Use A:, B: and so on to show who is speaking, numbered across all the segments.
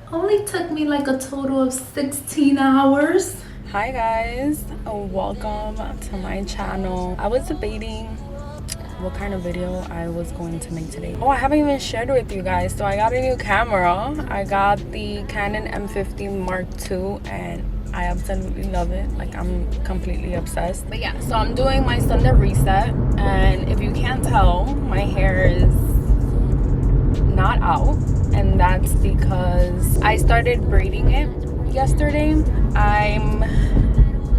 A: Only took me like a total of 16 hours.
B: Hi guys, welcome to my channel. I was debating what kind of video I was going to make today. Oh, I haven't even shared with you guys. So I got a new camera. I got the Canon M50 Mark II and I absolutely love it. Like, I'm completely obsessed. But yeah, so I'm doing my Sunday reset, and if you can't tell, my hair is not out, and that's because I started braiding it yesterday. I'm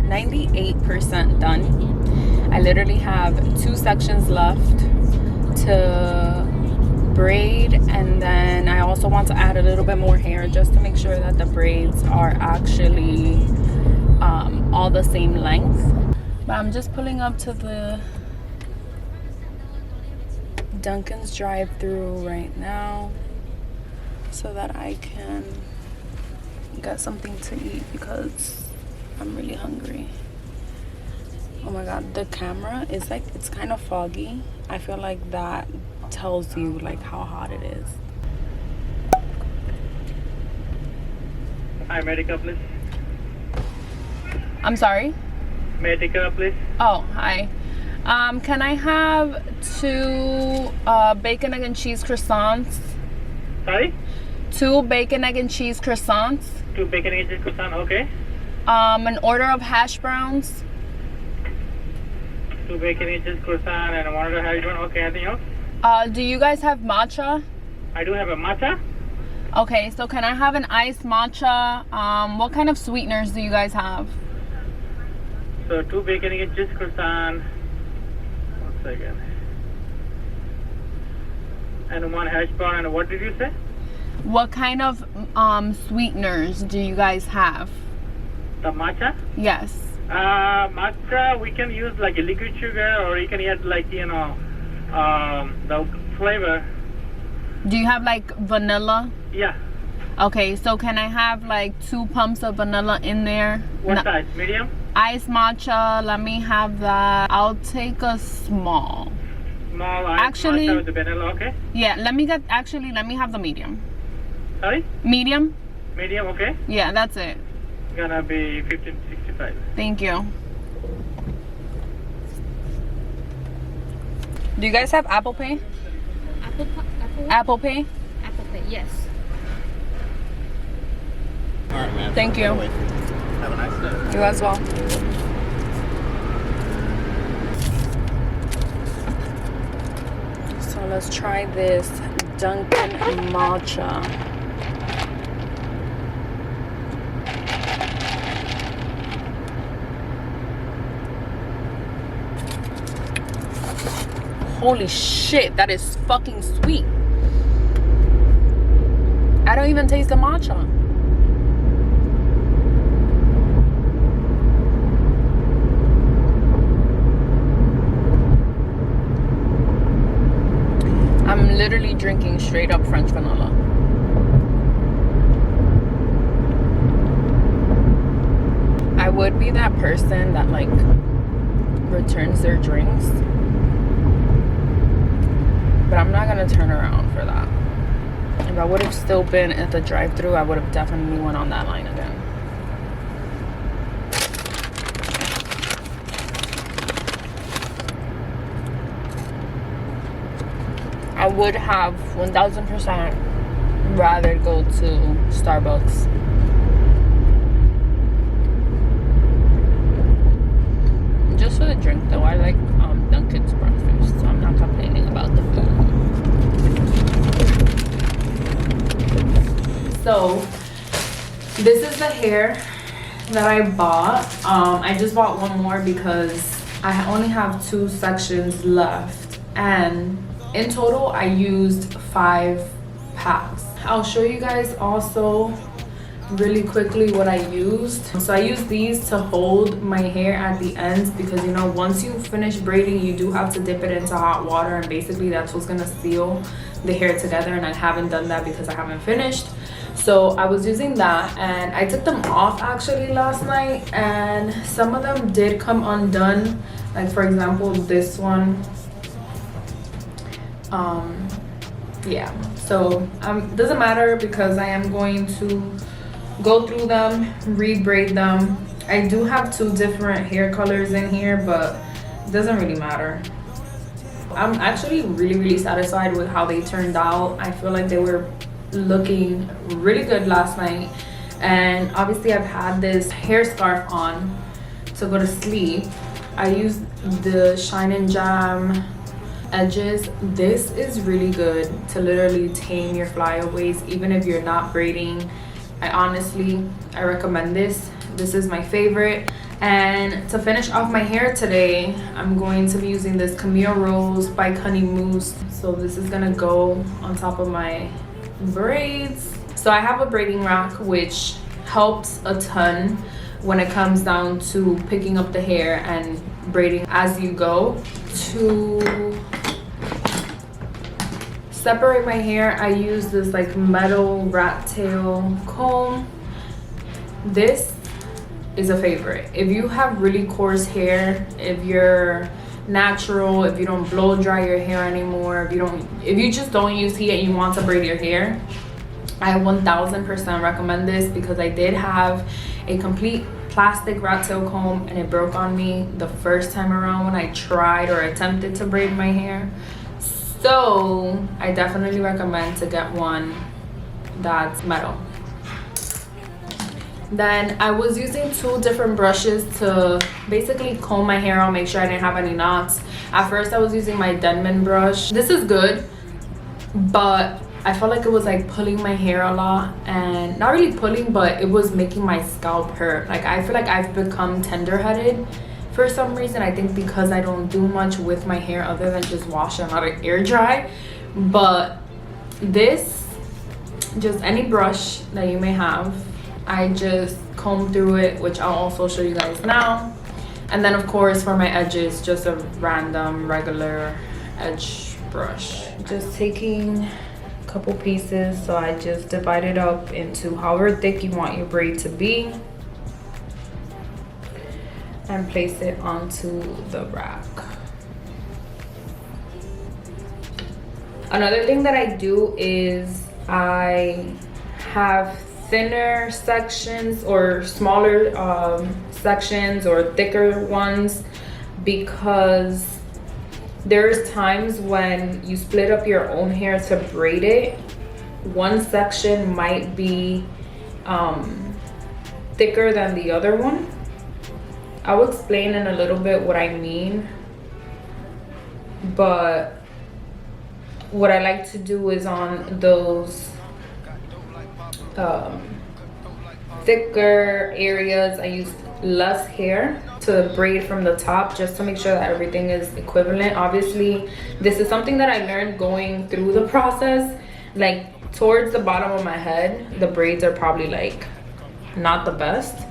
B: 98% done. I literally have 2 sections left to braid, and then I also want to add a little bit more hair just to make sure that the braids are actually all the same length. But I'm just pulling up to the Dunkin's drive-through right now so that I can get something to eat because I'm really hungry. Oh my god, the camera is like, it's kind of foggy. I feel like that tells you like how hot it is.
C: Hi, may I take up, please?
B: I'm sorry?
C: May I take up, please?
B: Oh, hi. Can I have 2 bacon, egg, and cheese croissants?
C: Sorry?
B: 2 bacon, egg, and cheese croissants.
C: 2 bacon egg cheese croissant, okay.
B: An order of hash browns.
C: 2 bacon egg cheese croissant and 1 order hash brown, okay. Anything else?
B: Do you guys have matcha?
C: I do have a matcha.
B: Okay, so can I have an iced matcha? What kind of sweeteners do you guys have?
C: So 2 bacon egg cheese croissant. 1 second. And 1 hash brown, and what did you say?
B: What kind of sweeteners do you guys have?
C: The matcha?
B: Yes.
C: Matcha, we can use like a liquid sugar, or you can add like, you know, the flavor.
B: Do you have like vanilla?
C: Yeah.
B: Okay, so can I have like 2 pumps of vanilla in there?
C: What size? Medium?
B: Iced matcha, let me have that. I'll take a small.
C: Small ice
B: Actually,
C: matcha with the vanilla, okay.
B: Yeah, let me have the medium.
C: Sorry?
B: Medium?
C: Medium, okay.
B: Yeah, that's it.
C: Gonna be 1565.
B: Thank you. Do you guys have Apple Pay? Apple Pay?
D: Apple Pay, yes.
C: All right, man.
B: Thank you.
C: Have a nice day.
B: You as well. So let's try this Dunkin matcha. Holy shit, that is fucking sweet. I don't even taste the matcha. I'm literally drinking straight up French vanilla. I would be that person that like returns their drinks, but I'm not gonna turn around for that. If I would have still been at the drive-thru, I would have definitely went on that line again. I would have 1000% rather go to Starbucks. Just for the drink though, I like Dunkin's breakfast, so I'm not complaining about the food. So this is the hair that I bought. I just bought 1 more because I only have 2 sections left, and in total I used 5 packs. I'll show you guys also really quickly what I used. So I used these to hold my hair at the ends because, you know, once you finish braiding, you do have to dip it into hot water, and basically that's what's gonna seal the hair together, and I haven't done that because I haven't finished. So I was using that, and I took them off actually last night, and some of them did come undone. Like for example, this one. Yeah, So doesn't matter because I am going to go through them, re-braid them. I do have 2 different hair colors in here, but it doesn't really matter. I'm actually really satisfied with how they turned out. I feel like they were looking really good last night. And obviously I've had this hair scarf on to go to sleep. I used the Shine and Jam edges. This is really good to literally tame your flyaways even if you're not braiding. I recommend this. This is my favorite. And to finish off my hair today, I'm going to be using this Camille Rose by Honey Mousse. So this is gonna go on top of my braids. So I have a braiding rack which helps a ton when it comes down to picking up the hair and braiding as you go. To separate my hair, I use this like metal rat tail comb. This is a favorite. If you have really coarse hair, if you're natural, if you don't blow dry your hair anymore, if you just don't use heat and you want to braid your hair, I 1000% recommend this because I did have a complete plastic rat tail comb and it broke on me the first time around when I tried or attempted to braid my hair. So I definitely recommend to get one that's metal. Then I was using 2 different brushes to basically comb my hair out, make sure I didn't have any knots. At first I was using my Denman brush. This is good, but I felt like it was like pulling my hair a lot, and not really pulling, but it was making my scalp hurt. Like I feel like I've become tender-headed for some reason. I think because I don't do much with my hair other than just wash and let it air dry. But this, just any brush that you may have, I just comb through it, which I'll also show you guys now. And then of course for my edges, just a random regular edge brush. Just taking a couple pieces, so I just divide it up into however thick you want your braid to be and place it onto the rack. Another thing that I do is I have thinner sections or smaller sections or thicker ones, because there's times when you split up your own hair to braid it, one section might be thicker than the other one. I'll explain in a little bit what I mean, but what I like to do is on those thicker areas, I use less hair to braid from the top, just to make sure that everything is equivalent. Obviously this is something that I learned going through the process. Like towards the bottom of my head, the braids are probably like not the best,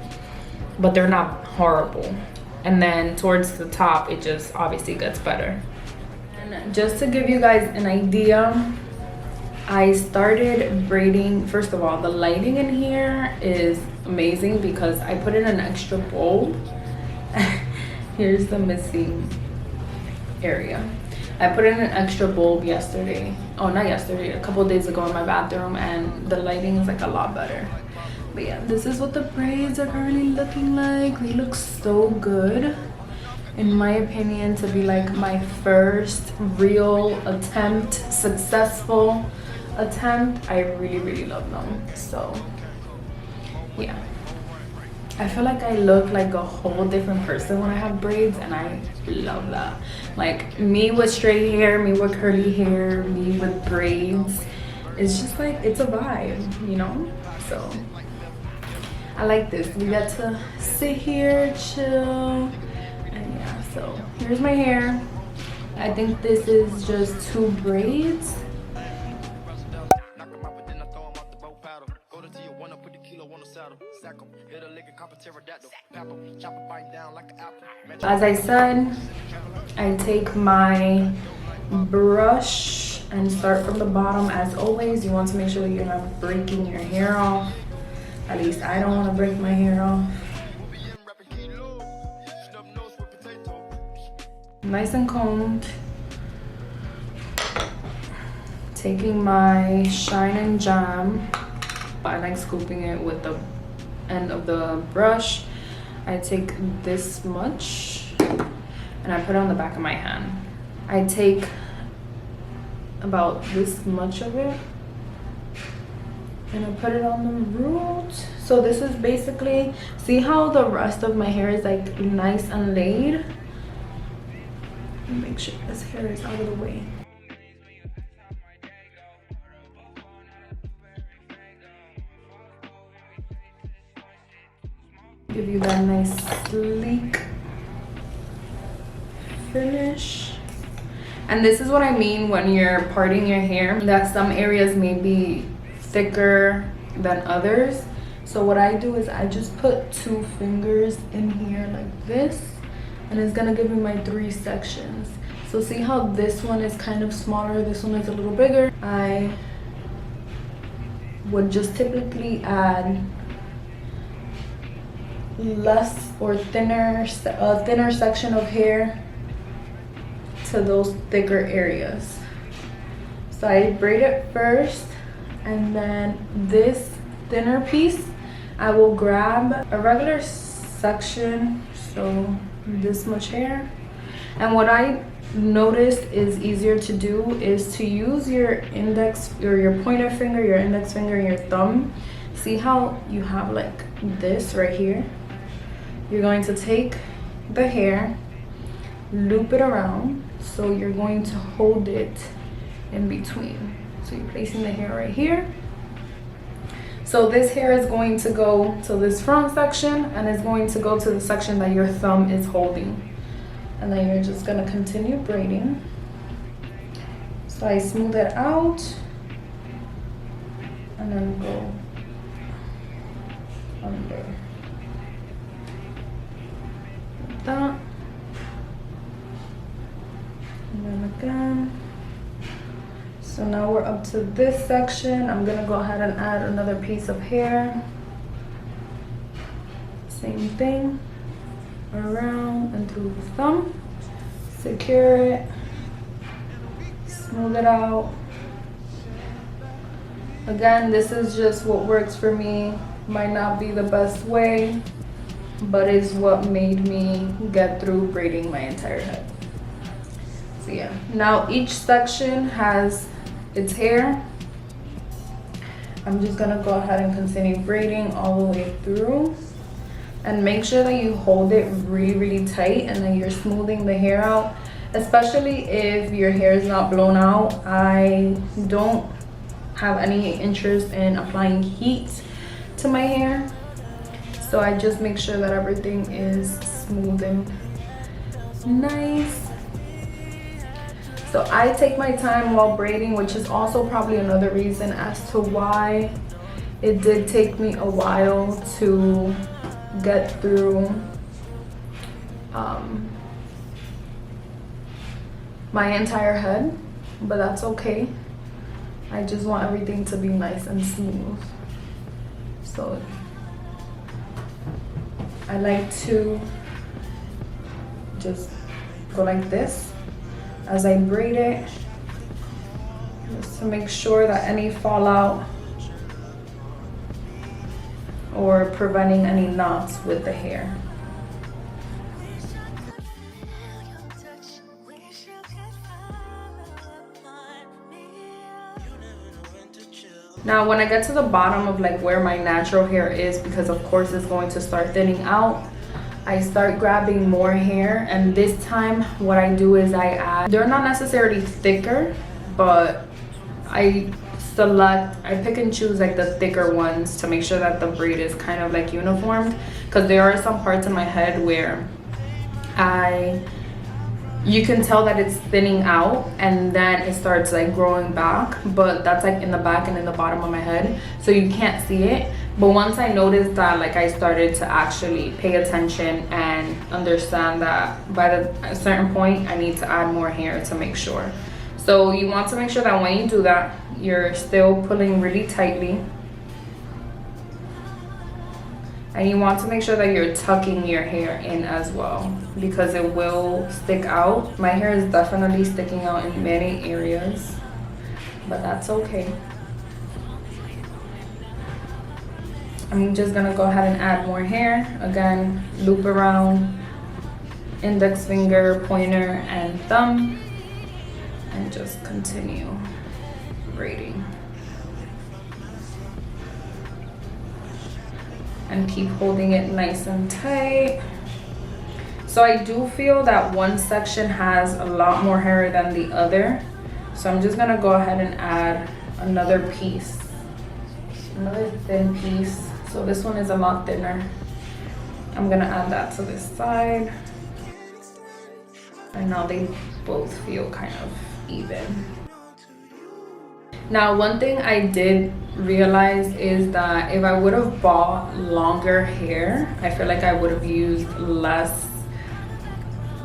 B: but they're not horrible. And then towards the top, it just obviously gets better. And just to give you guys an idea, I started braiding. First of all, the lighting in here is amazing because I put in an extra bulb. Here's the missing area. I put in an extra bulb yesterday. Oh, not yesterday, a couple of days ago in my bathroom, and the lighting is like a lot better. But yeah, this is what the braids are currently looking like. They look so good. In my opinion, to be like my first real attempt, successful attempt, I really love them. So yeah, I feel like I look like a whole different person when I have braids, and I love that. Like me with straight hair, me with curly hair, me with braids, it's just like, it's a vibe, you know? So I like this. We get to sit here, chill, and yeah, so here's my hair. I think this is just 2 braids. As I said, I take my brush and start from the bottom. As always, you want to make sure that you're not breaking your hair off. At least I don't want to break my hair off. Nice and combed. taking my Shine and Jam. I like scooping it with the end of the brush. I take this much and I put it on the back of my hand. I take about this much of it and I put it on the root. So this is basically, see how the rest of my hair is like nice and laid? Make sure this hair is out of the way. Give you that nice sleek finish. And this is what I mean when you're parting your hair, that some areas may be thicker than others. So what I do is I just put 2 fingers in here like this, and it's gonna give me my 3 sections. So see how this one is kind of smaller, this one is a little bigger. I would just typically add less or thinner section of hair to those thicker areas. So I braid it first, and then this thinner piece I will grab a regular section, so this much hair. And what I noticed is easier to do is to use your index or your pointer finger, your index finger, and your thumb. See how you have like this right here? You're going to take the hair, loop it around, so you're going to hold it in between. So you're placing the hair right here. So this hair is going to go to this front section, and it's going to go to the section that your thumb is holding. And then you're just gonna continue braiding. So I smooth it out and then go under. Like that. And then again. So now we're up to this section. I'm gonna go ahead and add another piece of hair. Same thing, around and through the thumb. Secure it, smooth it out. Again, this is just what works for me. Might not be the best way, but is what made me get through braiding my entire head. So yeah, now each section has its hair. I'm just gonna go ahead and continue braiding all the way through, and make sure that you hold it really tight and then you're smoothing the hair out, especially if your hair is not blown out. I don't have any interest in applying heat to my hair, so I just make sure that everything is smooth and nice. So I take my time while braiding, which is also probably another reason as to why it did take me a while to get through my entire head, but that's okay. I just want everything to be nice and smooth. So I like to just go like this as I braid it, just to make sure that any fallout or preventing any knots with the hair. Now when I get to the bottom of like where my natural hair is, because of course it's going to start thinning out, I start grabbing more hair, and this time what I do is I add, they're not necessarily thicker, but I pick and choose like the thicker ones to make sure that the braid is kind of like uniformed, because there are some parts in my head where you can tell that it's thinning out and then it starts like growing back, but that's like in the back and in the bottom of my head, so you can't see it. But once I noticed that, like, I started to actually pay attention and understand that by a certain point I need to add more hair to make sure. So you want to make sure that when you do that, you're still pulling really tightly, and you want to make sure that you're tucking your hair in as well, because it will stick out. My hair is definitely sticking out in many areas. but that's okay. I'm just gonna go ahead and add more hair. Again, loop around, index finger, pointer, and thumb, and just continue braiding. And keep holding it nice and tight. So I do feel that one section has a lot more hair than the other. So I'm just gonna go ahead and add another piece, another thin piece. So this one is a lot thinner. I'm gonna add that to this side. And now they both feel kind of even. Now, one thing I did realize is that if I would have bought longer hair, I feel like I would have used less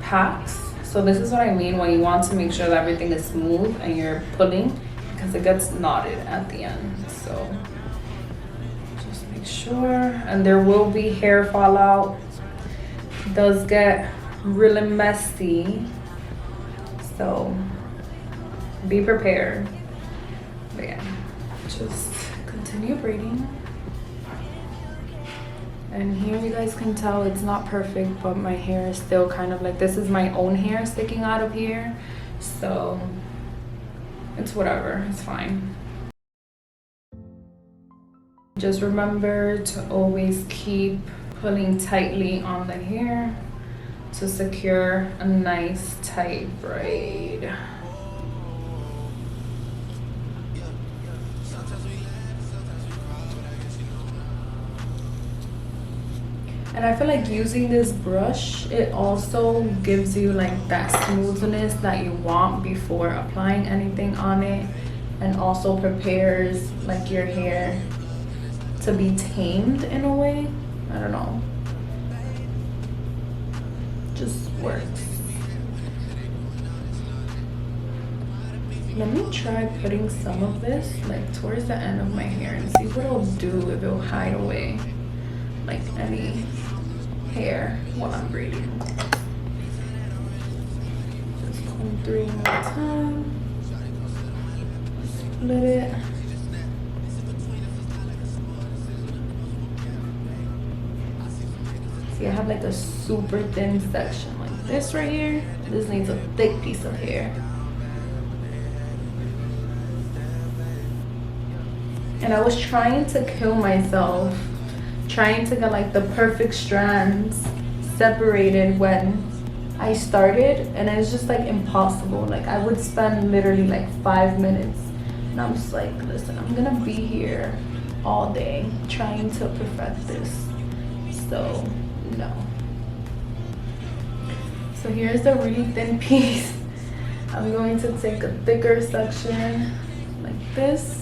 B: packs. So this is what I mean when you want to make sure that everything is smooth and you're pulling, because it gets knotted at the end. So just make sure. And there will be hair fallout. It does get really messy, so be prepared. But yeah, just continue braiding. And here you guys can tell it's not perfect, but my hair is still kind of like, this is my own hair sticking out of here, so it's whatever, it's fine. Just remember to always keep pulling tightly on the hair to secure a nice tight braid. And I feel like using this brush, it also gives you like that smoothness that you want before applying anything on it, and also prepares like your hair to be tamed in a way. I don't know, just works. Let me try putting some of this like towards the end of my hair and see what it'll do, if it'll hide away like any hair while I'm braiding. Just comb through one more time, split it. See, I have like a super thin section like this right here. This needs a thick piece of hair. And I was trying to kill myself, trying to get like the perfect strands separated when I started, and it's just like impossible. Like I would spend literally like 5 minutes, and I'm just like, listen, I'm gonna be here all day trying to perfect this, so no. So here's the really thin piece. I'm going to take a thicker section like this.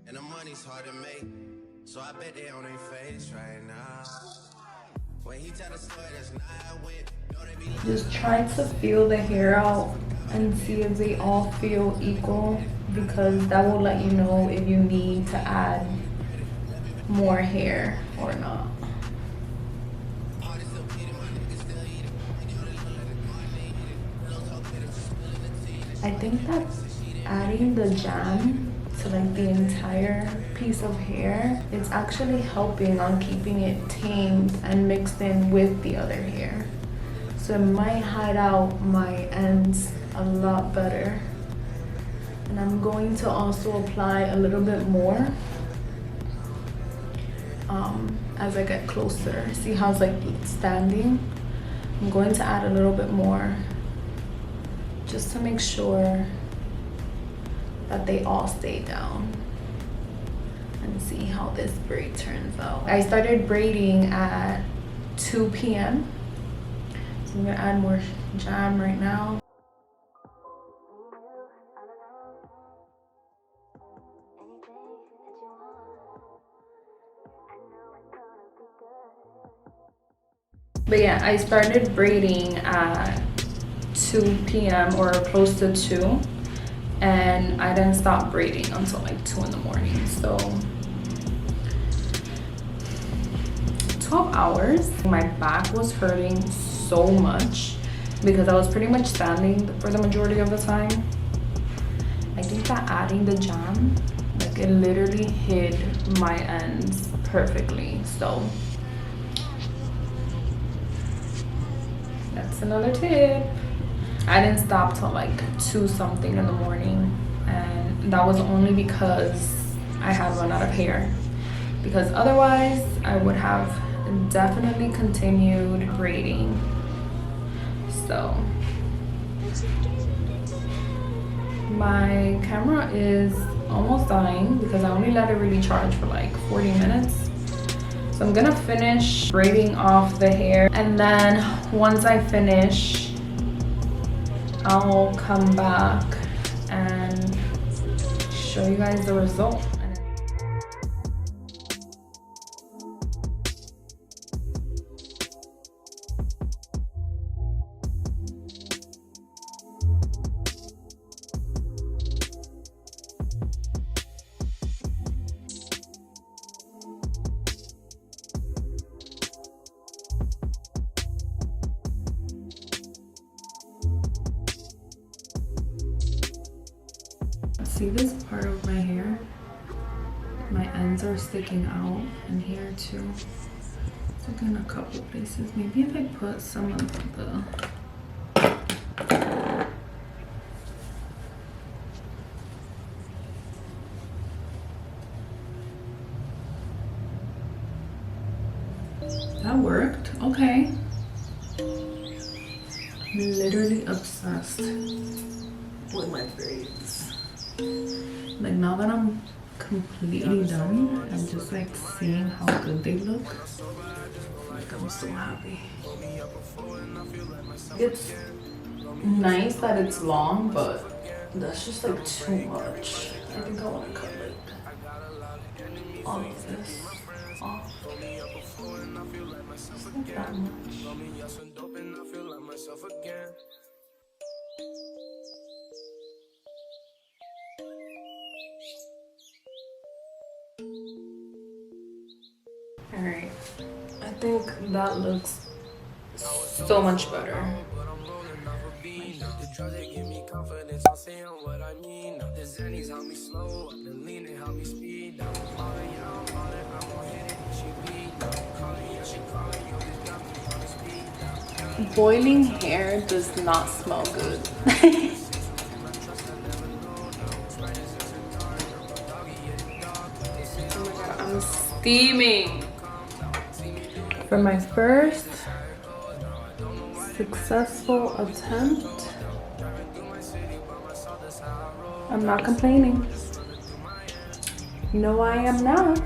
D: And the money's hard to make, so I bet they on their face right now. When he tell the story, that's not how it went.
B: Just try to feel the hair out and see if they all feel equal, because that will let you know if you need to add more hair or not. I think that adding the jam to like the entire piece of hair, it's actually helping on keeping it tamed and mixed in with the other hair. So it might hide out my ends a lot better. And I'm going to also apply a little bit more as I get closer. See how it's like standing? I'm going to add a little bit more just to make sure that they all stay down, and see how this braid turns out. I started braiding at 2 p.m. So I'm gonna add more jam right now. But yeah, I started braiding at 2 p.m. or close to 2. And I didn't stop braiding until like 2 in the morning. So 12 hours. My back was hurting so much. because I was pretty much standing for the majority of the time. I think that adding the jam, like, it literally hid my ends perfectly. So that's another tip. I didn't stop till like 2 something in the morning, and that was only because I had run out of hair, because otherwise I would have definitely continued braiding. So my camera is almost dying because I only let it really charge for like 40 minutes. So I'm gonna finish braiding off the hair, and then once I finish, I'll come back and show you guys the result. See this part of my hair? My ends are sticking out, and here too. It's like in a couple places. Maybe if I put some of the that worked. Okay. I'm literally obsessed with my braids. Like, now that I'm completely done, I'm just like seeing how good they look. Like, I'm so happy. It's nice that it's long, but that's just like too much. I think I want to cut like all of this off. It's not that much. Alright, I think that looks so much better. Boiling hair does not smell good. Oh my god, I'm steaming. For my first successful attempt, I'm not complaining. No, I am not.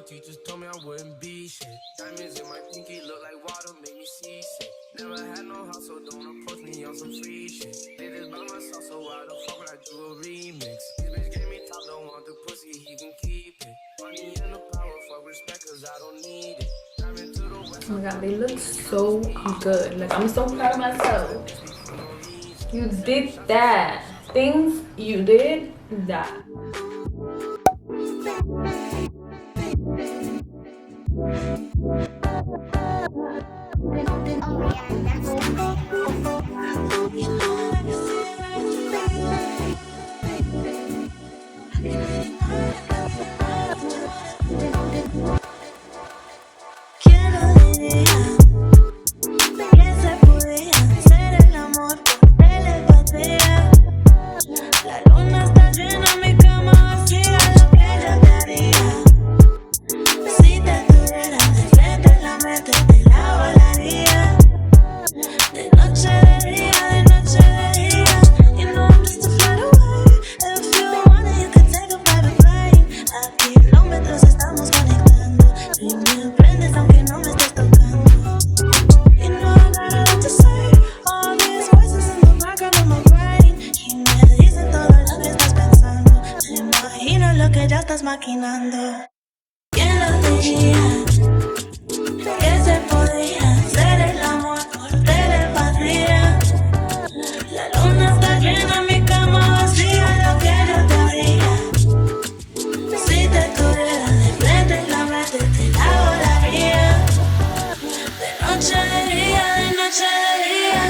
D: Teachers told me I wouldn't be shit. Diamonds in my pinky look like water, make me see shit. Never had no house, so don't approach me on some free shit. Did this by myself, so why the fuck would I do a remix? This bitch gave me top, don't want the pussy, he can keep it. Money and the power, fuck respect, cause I don't need it. Driving to the west.
B: Oh my god, they look so good. Like, I'm so proud of myself. You did that. Things you did that.
E: Maquinando. ¿Quién lo diría? diría que se podía hacer el amor por telepatía. La luna está llena, mi cama vacía, lo que yo te haría. Si te tuviera de frente, la mente te la volaría. De noche de día, de noche de día.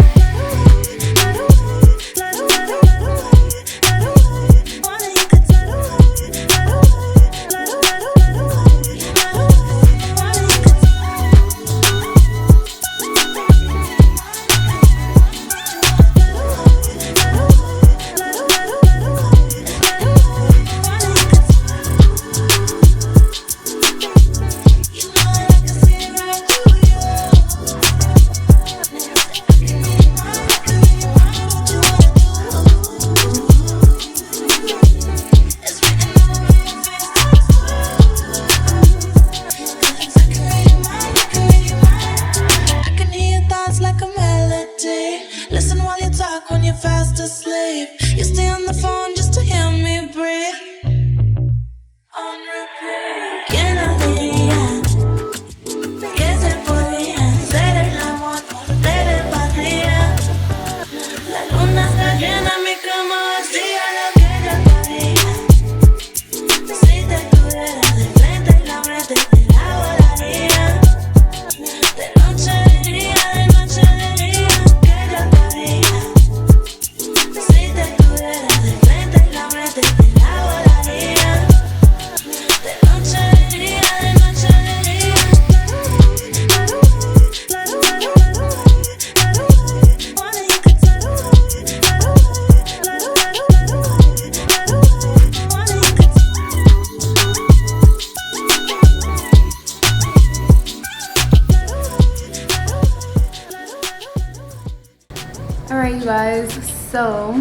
E: Asleep. You stay on the phone just to hear me breathe. On repeat. ¿Quién lo diría que se podía hacer el amor por telepatía? La luna está llena, mi cama vacía, lo que yo te haría. Si te tuviera de frente, la mente te la volaría. De noche de día, de noche de día, que yo te haría. Si te tuviera de frente, la mente te la volaría. De noche de día, de noche de día.
B: Alright, you guys, so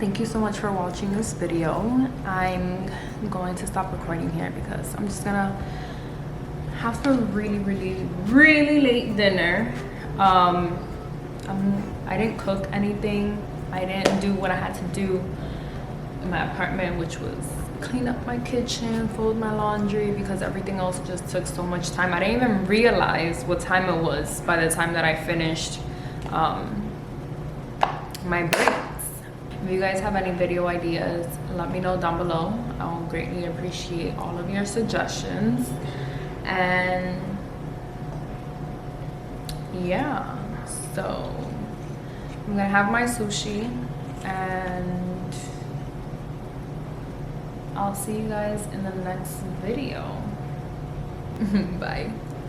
B: thank you so much for watching this video. I'm going to stop recording here because I'm just gonna have a really late dinner. I didn't cook anything. I didn't do what I had to do in my apartment, which was clean up my kitchen, fold my laundry, because everything else just took so much time. I didn't even realize what time it was by the time that I finished my braids. If you guys have any video ideas, let me know down below. I'll greatly appreciate all of your suggestions. And yeah, so I'm gonna have my sushi and I'll see you guys in the next video. Bye.